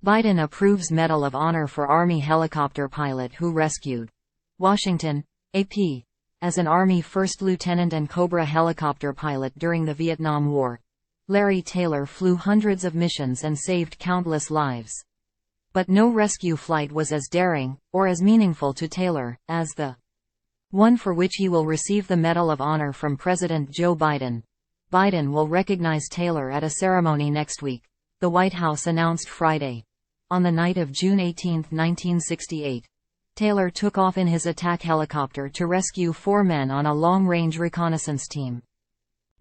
Biden approves Medal of Honor for Army helicopter pilot who rescued. Washington, AP. As an Army First Lieutenant and Cobra helicopter pilot during the Vietnam War, Larry Taylor flew hundreds of missions and saved countless lives. But no rescue flight was as daring, or as meaningful to Taylor, as the one for which he will receive the Medal of Honor from President Joe Biden. Biden will recognize Taylor at a ceremony next week, the White House announced Friday. On the night of June 18, 1968, Taylor took off in his attack helicopter to rescue 4 men on a long-range reconnaissance team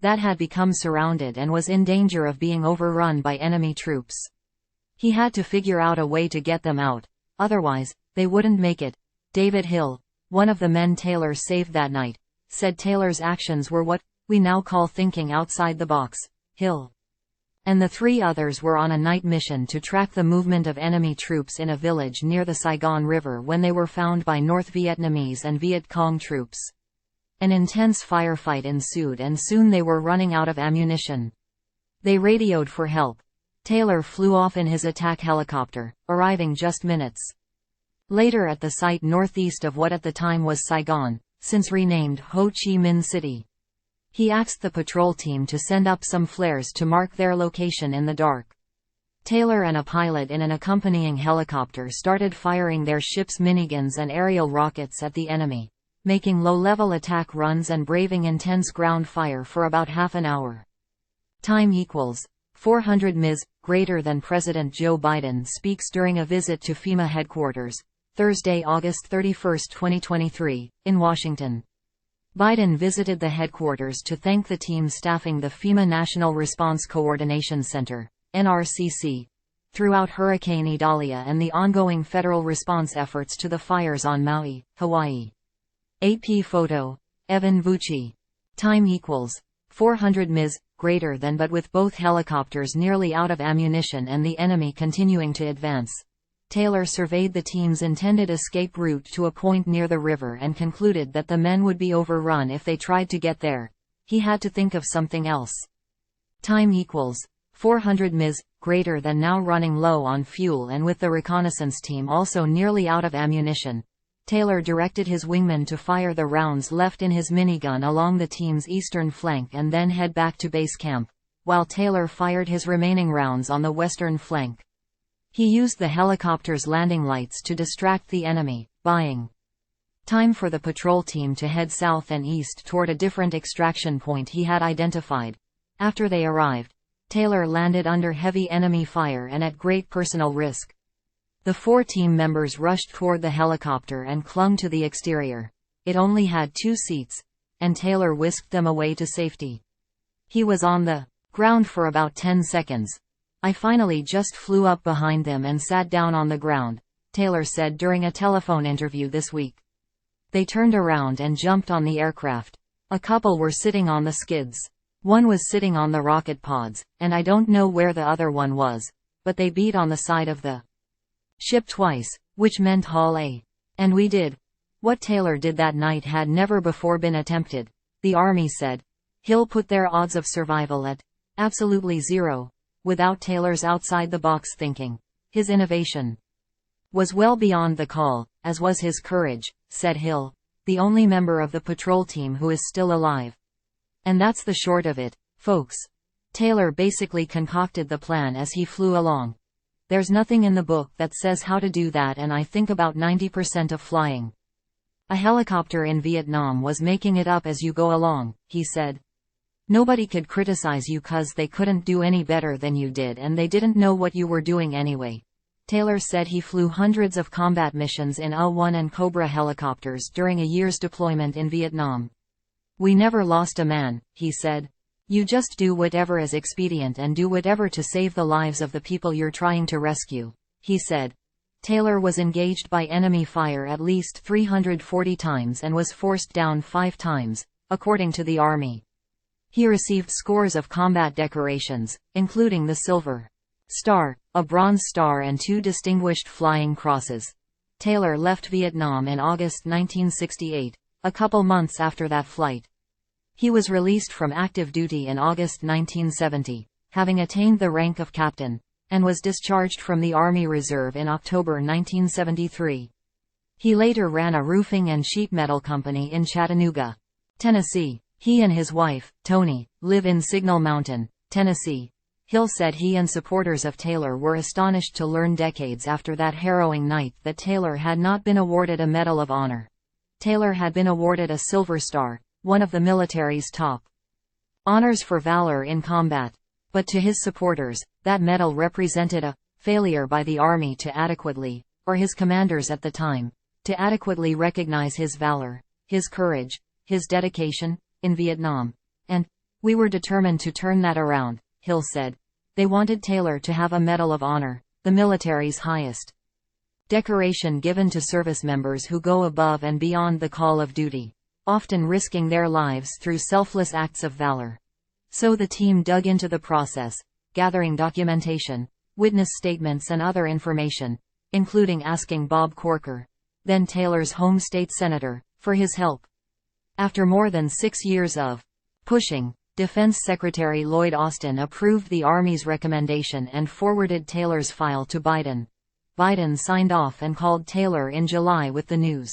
that had become surrounded and was in danger of being overrun by enemy troops. He had to figure out a way to get them out, otherwise, they wouldn't make it. David Hill, one of the men Taylor saved that night, said Taylor's actions were what we now call thinking outside the box. Hill and the 3 others were on a night mission to track the movement of enemy troops in a village near the Saigon River when they were found by North Vietnamese and Viet Cong troops. An intense firefight ensued and soon they were running out of ammunition. They radioed for help. Taylor flew off in his attack helicopter, arriving just minutes later at the site northeast of what at the time was Saigon, since renamed Ho Chi Minh City. He asked the patrol team to send up some flares to mark their location in the dark. Taylor and a pilot in an accompanying helicopter started firing their ship's miniguns and aerial rockets at the enemy, making low-level attack runs and braving intense ground fire for about half an hour. Time equals 400 ms, greater than President Joe Biden speaks during a visit to FEMA headquarters, Thursday, August 31, 2023, in Washington. Biden visited the headquarters to thank the team staffing the FEMA National Response Coordination Center, NRCC, throughout Hurricane Idalia and the ongoing federal response efforts to the fires on Maui, Hawaii. AP photo, Evan Vucci. Time equals 400 ms, greater than but with both helicopters nearly out of ammunition and the enemy continuing to advance. Taylor surveyed the team's intended escape route to a point near the river and concluded that the men would be overrun if they tried to get there. He had to think of something else. Time equals 400 ms, greater than now running low on fuel and with the reconnaissance team also nearly out of ammunition. Taylor directed his wingman to fire the rounds left in his minigun along the team's eastern flank and then head back to base camp, while Taylor fired his remaining rounds on the western flank. He used the helicopter's landing lights to distract the enemy, buying time for the patrol team to head south and east toward a different extraction point he had identified. After they arrived, Taylor landed under heavy enemy fire and at great personal risk. The 4 team members rushed toward the helicopter and clung to the exterior. It only had 2 seats, and Taylor whisked them away to safety. He was on the ground for about 10 seconds. I finally just flew up behind them and sat down on the ground, Taylor said during a telephone interview this week. They turned around and jumped on the aircraft. A couple were sitting on the skids. One was sitting on the rocket pods, and I don't know where the other one was, but they beat on the side of the ship twice, which meant haul A. And we did. What Taylor did that night had never before been attempted, the Army said. Hill put their odds of survival at absolutely 0. Without Taylor's outside-the-box thinking, his innovation was well beyond the call, as was his courage, said Hill, the only member of the patrol team who is still alive. And that's the short of it, folks. Taylor basically concocted the plan as he flew along. There's nothing in the book that says how to do that, and I think about 90% of flying a helicopter in Vietnam was making it up as you go along, he said. Nobody could criticize you 'cause they couldn't do any better than you did and they didn't know what you were doing anyway. Taylor said he flew hundreds of combat missions in A-1 and Cobra helicopters during a year's deployment in Vietnam. We never lost a man, he said. You just do whatever is expedient and do whatever to save the lives of the people you're trying to rescue, he said. Taylor was engaged by enemy fire at least 340 times and was forced down 5 times, according to the Army. He received scores of combat decorations, including the Silver Star, a Bronze Star and 2 Distinguished Flying Crosses. Taylor left Vietnam in August 1968, a couple months after that flight. He was released from active duty in August 1970, having attained the rank of captain. and was discharged from the Army Reserve in October 1973. He later ran a roofing and sheet metal company in Chattanooga, Tennessee. He and his wife, Toni, live in Signal Mountain, Tennessee. Hill said he and supporters of Taylor were astonished to learn decades after that harrowing night that Taylor had not been awarded a Medal of Honor. Taylor had been awarded a Silver Star, one of the military's top honors for valor in combat. But to his supporters, that medal represented a failure by the Army to adequately, or his commanders at the time, to adequately recognize his valor, his courage, his dedication, in Vietnam. And we were determined to turn that around, Hill said. They wanted Taylor to have a Medal of Honor, the military's highest decoration given to service members who go above and beyond the call of duty, often risking their lives through selfless acts of valor. So the team dug into the process, gathering documentation, witness statements and other information, including asking Bob Corker, then Taylor's home state senator, for his help. After more than 6 years of pushing, Defense Secretary Lloyd Austin approved the Army's recommendation and forwarded Taylor's file to Biden. Biden signed off and called Taylor in July with the news.